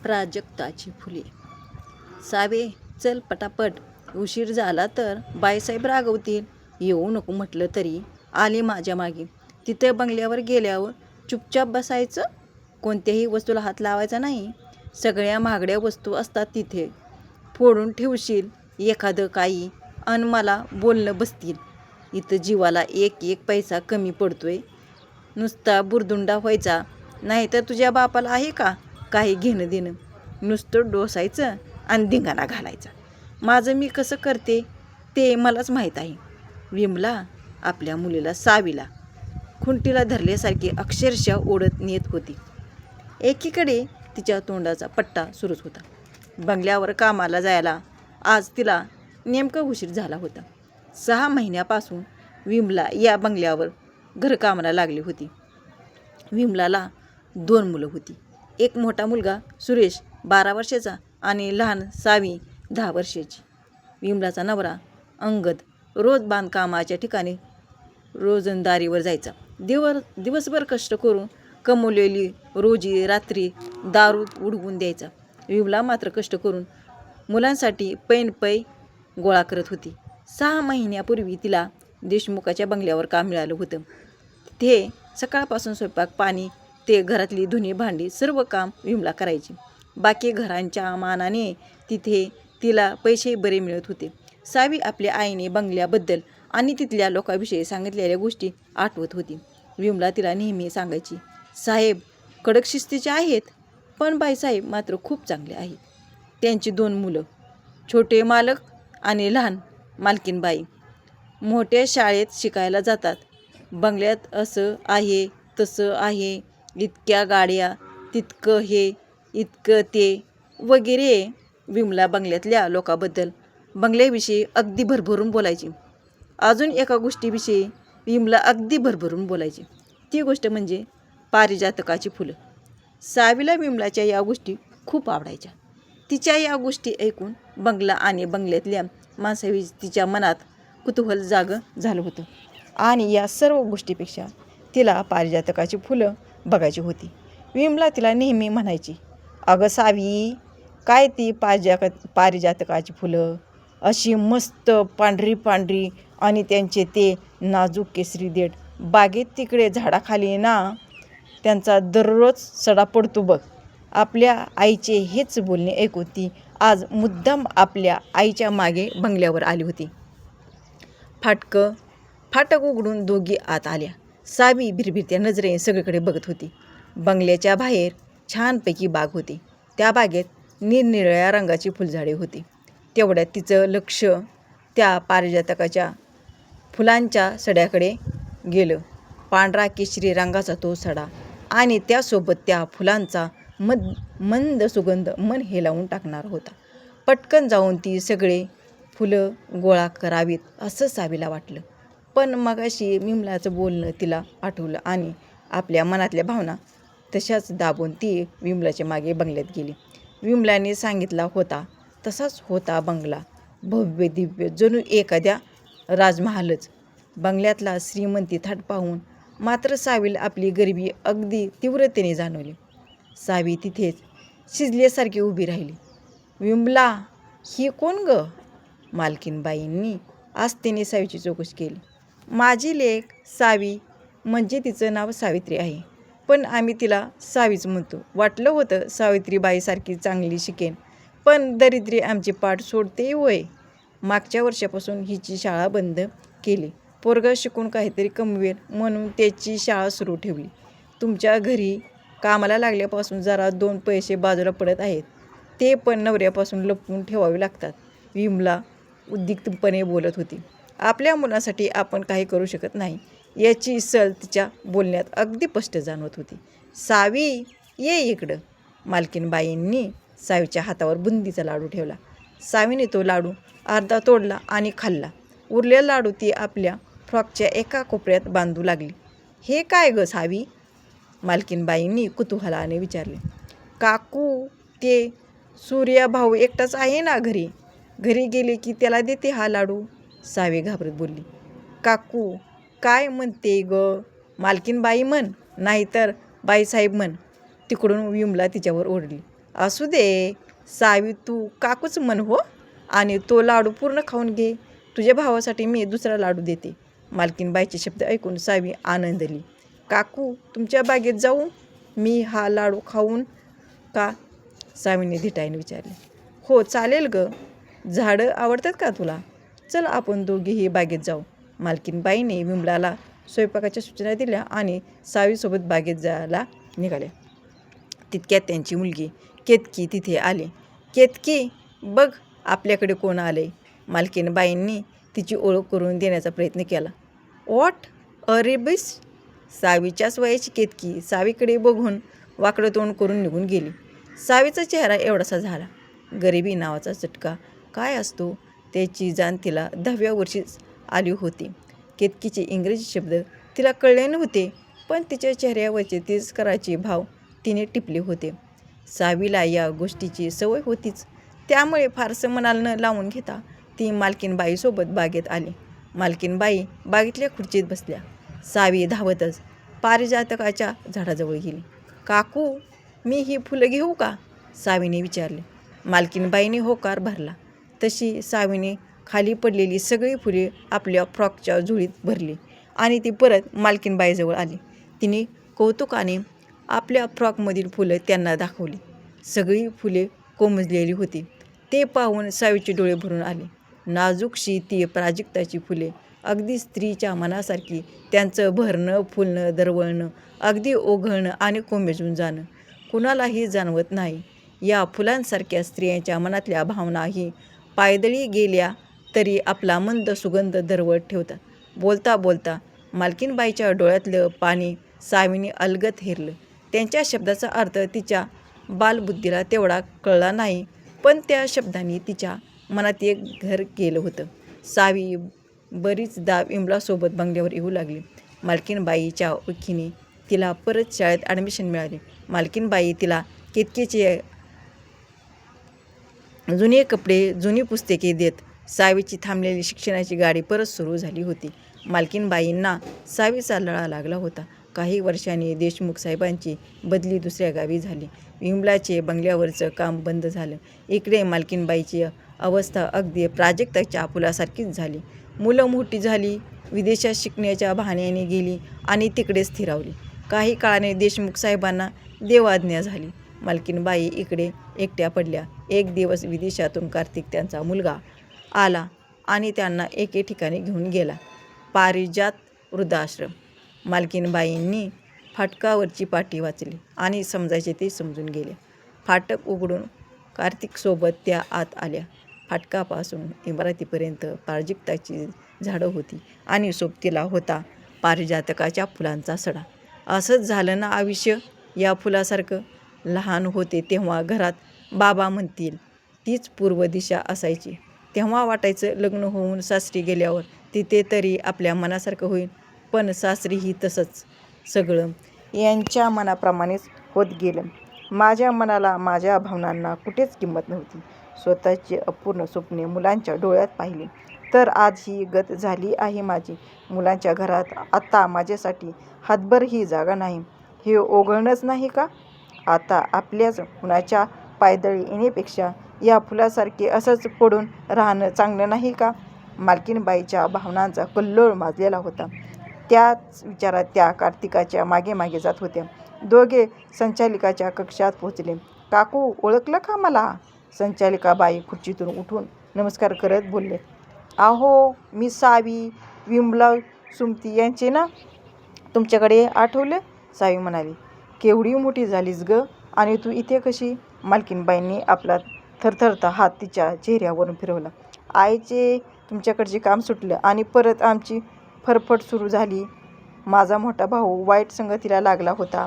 प्राजक्ताची फुले. Save, चल पटापट, उशीर झाला तर बाईसाहेब रागवतील. येऊ नको म्हटलं तरी आली माझ्या मागे. तिथे बंगल्यावर गेल्यावर चुपचाप बसायचं, कोणत्याही वस्तूला हात लावायचा नाही. सगळ्या महागड्या वस्तू असतात तिथे. फोडून ठेवशील एखादं काही अन मला बोलणं बसतील. इथं जीवाला एक एक पैसा कमी पडतोय. नुसता बुरदुंडा व्हायचा, नाही तर तुझ्या बापाला आहे का काही घेणं देणं. नुसतं डोसायचं आणि धिंगाणा घालायचा. माझं मी कसं करते ते मलाच माहीत आहे. विमला आपल्या मुलीला सावीला खुंटीला धरल्यासारखी अक्षरशः ओढत नेत होती. एकीकडे तिच्या तोंडाचा पट्टा सुरूच होता. बंगल्यावर कामाला जायला आज तिला नेमकं उशीर झाला होता. 6 महिन्यापासून विमला या बंगल्यावर घरकामाला लागली होती. विमलाला 2 मुलं होती. एक मोठा मुलगा सुरेश 12 वर्षाचा आणि लहान सावी 10 वर्षाची. विमलाचा नवरा अंगद रोज बांधकामाच्या ठिकाणी रोजंदारीवर जायचा. दिवसभर कष्ट करून कमवलेली रोजी रात्री दारूत उडवून द्यायचा. विमला मात्र कष्ट करून मुलांसाठी पैनपै गोळा करत होती. 6 महिन्यापूर्वी तिला देशमुखाच्या बंगल्यावर काम मिळालं होतं. ते सकाळपासून स्वयंपाक पाणी ते घरातली धुणी भांडी सर्व काम विमला करायची. बाकी घरांच्या मानाने तिथे तिला पैसे बरे मिळत होते. सावी आपल्या आईने बंगल्याबद्दल आणि तिथल्या लोकांविषयी सांगितलेल्या गोष्टी आठवत होती. विमला तिला नेहमी सांगायची, साहेब कडक शिस्तीचे आहेत, पण बाईसाहेब मात्र खूप चांगले आहेत. त्यांची 2 मुलं, छोटे मालक आणि लहान मालकीनबाई, मोठ्या शाळेत शिकायला जातात. बंगल्यात असं आहे तसं आहे, इतक्या गाड्या, तितकं हे इतकं ते वगैरे. विमला बंगल्यातल्या लोकांबद्दल बंगल्याविषयी अगदी भरभरून बोलायची. अजून एका गोष्टीविषयी विमला अगदी भरभरून बोलायची. ती गोष्ट म्हणजे पारिजातकाची फुलं. सावीला विमलाच्या या गोष्टी खूप आवडायच्या. तिच्या या गोष्टी ऐकून बंगला आणि बंगल्यातल्या माणसाविषयी तिच्या मनात कुतूहल जागं झालं होतं. आणि या सर्व गोष्टीपेक्षा तिला पारिजातकाची फुलं बघायची होती. विमला तिला नेहमी म्हणायची, अगं सावी, काय ती पारिजातकाची फुलं अशी मस्त पांढरी पांढरी आणि त्यांचे ते नाजूक केसरी देठ बागेत तिकडे झाडाखाली ना, त्यांचा दररोज सडा पडतो बघ. आपल्या आईचे हेच बोलणे ऐकून ती आज मुद्दाम आपल्या आईच्या मागे बंगल्यावर आली होती. फाटक उघडून दोघी आत आल्या. सावी भिरभिरत्या नजरेने सगळीकडे बघत होती. बंगल्याच्या बाहेर छानपैकी बाग होती. त्या बागेत निरनिराळ्या रंगाची फुलझाडे होती. तेवढ्यात तिचं लक्ष त्या पारिजातकाच्या फुलांच्या सड्याकडे गेलं. पांढरा केशरी रंगाचा तो सडा आणि त्यासोबत त्या फुलांचा मंद सुगंध मन हेलावून टाकणार होता. पटकन जाऊन ती सगळे फुलं गोळा करावीत असं सावीला वाटलं. पण मगाशी विमलाचं बोलणं तिला आठवलं आणि आपल्या मनातल्या भावना तशाच दाबून ती विमलाच्या मागे बंगल्यात गेली. विमलाने सांगितला होता तसाच होता बंगला. भव्य दिव्य, जणू एखाद्या राजमहालच. बंगल्यातला श्रीमंती थाट पाहून मात्र सावीला आपली गरिबी अगदी तीव्रतेने जाणवली. सावी तिथेच शिजल्यासारखी उभी राहिली. विमला, ही कोण ग? मालकीनबाईंनी आस्तेने सावीची चौकशी केली. माझी लेक सावी, म्हणजे तिचं नाव सावित्री आहे, पण आम्ही तिला सावीच म्हणतो. वाटलं होतं सावित्रीबाईसारखी चांगली शिकेन, पण दरिद्री आमची पाठ सोडते होय. मागच्या वर्षापासून हिची शाळा बंद केली. पोरगं शिकून काहीतरी कमवेल म्हणून त्याची शाळा सुरू ठेवली. तुमच्या घरी कामाला लागल्यापासून जरा 2 पैसे बाजूला पडत आहेत, ते पण नवऱ्यापासून लपवून ठेवावे लागतात. विमला उद्युक्तपणे बोलत होती. आपल्या मुलासाठी आपण काही करू शकत नाही याची सल तिच्या बोलण्यात अगदी स्पष्ट जाणवत होती. सावी, ये इकडं. मालकीनबाईंनी सावीच्या हातावर बुंदीचा लाडू ठेवला. सावीने तो लाडू अर्धा तोडला आणि खाल्ला. उरलेला लाडू ती आपल्या फ्रॉकच्या एका कोपऱ्यात बांधू लागली. हे काय ग सावी? मालकीनबाईंनी कुतूहलाने विचारले. काकू, ते सूर्याभाऊ एकटाच आहे ना घरी. घरी गेले की त्याला देते हा लाडू, सावी घाबरत बोलली. काकू काय म्हणते ग? मालकीनबाई म्हण, नाहीतर बाईसाहेब म्हण. तिकडून विमला तिच्यावर ओरडली. असू दे सावी, तू काकूच म्हण हो, आणि तो लाडू पूर्ण खाऊन घे. तुझ्या भावासाठी मी दुसरा लाडू देते. मालकीनबाईचे शब्द ऐकून सावी आनंदली. काकू, तुमच्या बागेत जाऊ मी हा लाडू खाऊन का? सावीने धिटाईने विचारले. हो चालेल ग, झाडं आवडतात का तुला? चल आपण दोघेही बागेत जाऊ. मालकीनबाईने विमलाला स्वयंपाकाच्या सूचना दिल्या आणि सावीसोबत बागेत जायला निघाल्या. तितक्यात त्यांची मुलगी केतकी तिथे आली. केतकी, बघ आपल्याकडे कोण आले. मालकीनबाईंनी तिची ओळख करून देण्याचा प्रयत्न केला. व्हॉट, अरे बिस! सावीच्याच वयाची केतकी सावीकडे बघून वाकडं तोंड करून निघून गेली. सावीचा चेहरा एवढासा झाला. गरिबी नावाचा चटका काय असतो त्याची जाण तिला 10व्या वर्षीच आली होती. केतकीचे इंग्रजी शब्द तिला कळले नव्हते, पण तिच्या चेहऱ्यावरचे तिरस्काराचे भाव तिने टिपले होते. सावीला या गोष्टीची सवय होतीच, त्यामुळे फारसं मनाला न लावून घेता ती मालकीनबाईसोबत बागेत आली. मालकीनबाई बागेतल्या खुर्चीत बसल्या. सावी धावतच पारिजातकाच्या झाडाजवळ गेली. काकू, मी ही फुलं घेऊ का? सावीने विचारले. मालकीनबाईने होकार भरला. तशी सावीने खाली पडलेली सगळी फुले आपल्या फ्रॉकच्या झोळीत भरली आणि ती परत मालकीनबाईजवळ आली. तिने कौतुकाने आपल्या फ्रॉकमधील फुलं त्यांना दाखवली. सगळी फुले कोमेजलेली होती. ते पाहून सावीचे डोळे भरून आले. नाजूकशी ती प्राजक्ताची फुले, अगदी स्त्रीच्या मनासारखी, त्यांचं भरणं, फुलणं, दरवळणं, अगदी ओघळणं आणि कोमेजून जाणं कुणालाही जाणवत नाही. या फुलांसारख्या स्त्रियांच्या मनातल्या भावनाही पायदळी गेल्या तरी आपला मंद सुगंध दरवळत ठेवतात. बोलता बोलता मालकीनबाईच्या डोळ्यातलं पाणी सावीने अलगद हेरलं. त्यांच्या शब्दाचा अर्थ तिच्या बालबुद्धीला तेवढा कळला नाही, पण त्या शब्दांनी तिच्या मनात एक घर केलं होतं. सावी बरीचदा विमलासोबत बंगल्यावर येऊ लागली. मालकीनबाईच्या ओळखीने तिला परत शाळेत ॲडमिशन मिळाले. मालकीनबाई तिला केतकीचे जुने कपडे, जुनी पुस्तके देत. सावीची थांबलेली शिक्षणाची गाडी परत सुरू झाली होती. मालकीनबाईंना सावीचा लळा लागला होता. काही वर्षांनी देशमुख साहेबांची बदली दुसऱ्या गावी झाली. विमलाचे बंगल्यावरचं काम बंद झालं. इकडे मालकीनबाईची अवस्था अगदी प्राजक्ताच्या फुलासारखीच झाली. मुलं मोठी झाली, विदेशात शिकण्याच्या बहाण्याने गेली आणि तिकडेच स्थिरावली. काही काळाने देशमुख साहेबांना देवाज्ञा झाली. मालकीनबाई इकडे एकट्या पडल्या. एक दिवस विदेशातून कार्तिक त्यांचा मुलगा आला आणि त्यांना एके ठिकाणी घेऊन गेला. पारिजात वृद्धाश्रम. मालकीनबाईंनी फाटकावरची पाटी वाचली आणि समजायचे ते समजून गेले. फाटक उघडून कार्तिकसोबत त्या आत आल्या. फाटकापासून इमारतीपर्यंत प्राजक्ताची झाडं होती आणि सोबतीला होता पारिजातकाच्या फुलांचा सडा. असंच झालं ना आयुष्य या फुलासारखं. लहान होते तेव्हा घरात बाबा म्हणतील तीच पूर्व दिशा असायची. तेव्हा वाटायचं लग्न होऊन सासरी गेल्यावर तिथे तरी आपल्या मनासारखं होईल, पण सासरीही तसंच. सगळं यांच्या मनाप्रमाणेच होत गेलं. माझ्या मनाला, माझ्या भावनांना कुठेच किंमत नव्हती. स्वतःची अपूर्ण स्वप्ने मुलांच्या डोळ्यात पाहिली तर आज ही गत झाली आहे माझी. मुलांच्या घरात आता माझ्यासाठी हातभरही जागा नाही. हे ओघळणंच नाही का? आता आपल्याच कुणाच्या पायदळी येण्यापेक्षा या फुलासारखे असंच पडून राहणं चांगलं नाही का? मालकीनबाईच्या भावनांचा कल्लोळ माजलेला होता. त्याच विचारात त्या कार्तिकाच्या मागे मागे जात होत्या. दोघे संचालिकाच्या कक्षात पोहोचले. काकू, ओळखलं का मला? संचालिकाबाई खुर्चीतून उठून नमस्कार करत बोलले. अहो, मी सावी, विमला सुमती यांचे ना. तुमच्याकडे आठवलं? सावी म्हणाली. केवढी मोठी झालीस ग, आणि तू इथे कशी? मालकीनबाईंनी आपला थरथरता हात तिच्या चेहऱ्यावरून फिरवला. आईचे तुमच्याकडचे काम सुटलं आणि परत आमची फरफट सुरू झाली. माझा मोठा भाऊ वाईट संगतीला लागला होता,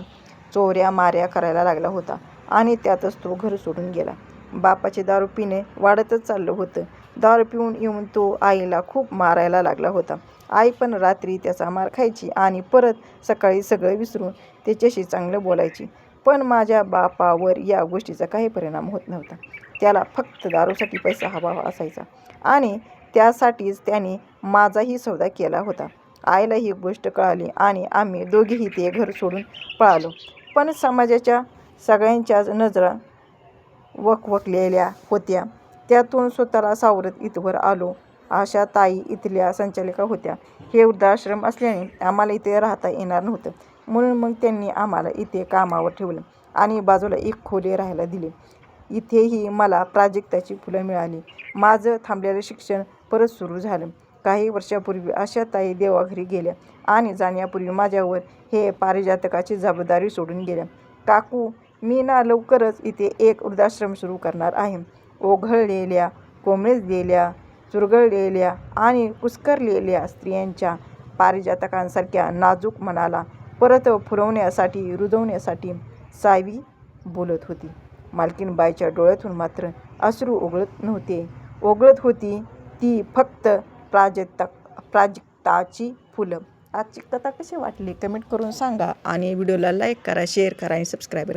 चोऱ्या माऱ्या करायला लागला होता आणि त्यातच तो घर सोडून गेला. बापाचे दारू पिणे वाढतच चाललं होतं. दारू पिऊन येऊन तो आईला खूप मारायला लागला होता. आई पण रात्री त्याचा मार खायची आणि परत सकाळी सगळं विसरून त्याच्याशी चांगलं बोलायची. पण माझ्या बापावर या गोष्टीचा काही परिणाम होत नव्हता. त्याला फक्त दारूसाठी पैसा हवा असायचा आणि त्यासाठीच त्याने माझाही सौदा केला होता. आईला ही गोष्ट कळाली आणि आम्ही दोघेही ते घर सोडून पळालो. पण समाजाच्या सगळ्यांच्याच नजरा वकवकलेल्या होत्या. त्यातून स्वतःला सावरत इथवर आलो. आशा ताई इथल्या संचालिका होत्या. हे वृद्धाश्रम असल्याने आम्हाला इथे राहता येणार नव्हतं, म्हणून मग त्यांनी आम्हाला इथे कामावर ठेवलं आणि बाजूला एक खोली राहायला दिली. इथेही मला प्राजक्ताची फुलं मिळाली. माझं थांबलेलं शिक्षण परत सुरू झालं. काही वर्षापूर्वी आशाताई देवाघरी गेल्या आणि जाण्यापूर्वी माझ्यावर हे पारिजातकाची जबाबदारी सोडून गेल्या. काकू, मी ना लवकरच इथे एक वृद्धाश्रम सुरू करणार आहे. ओघळलेल्या, कोमेजलेल्या, चुरगळलेल्या आणि कुस्करलेल्या स्त्रियांच्या पारिजातकांसारख्या नाजूक मनाला परत फुलवण्यासाठी, रुजवण्यासाठी सावी बोलत होती. मालकीणबाईच्या डोळ्यातून मात्र अश्रू ओघळत नव्हते. ओघळत होती ती फक्त प्राजक्ताची फुलं. आजची कथा कशी वाटली कमेंट करून सांगा आणि व्हिडिओला लाईक करा, शेअर करा आणि सबस्क्राईब करा.